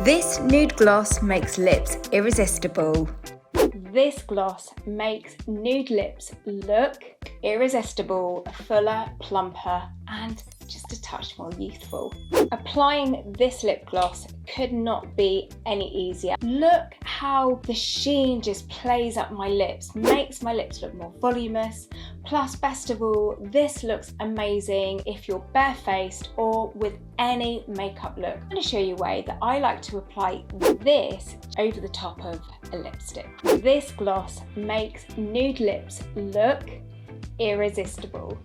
This nude gloss makes lips irresistible. This gloss makes nude lips look irresistible, fuller, plumper, and just a touch more youthful. Applying this lip gloss could not be any easier. Look how the sheen just plays up my lips, makes my lips look more voluminous. Plus, best of all, this looks amazing if you're barefaced or with any makeup look. I'm going to show you a way that I like to apply this over the top of a lipstick. This gloss makes nude lips look irresistible.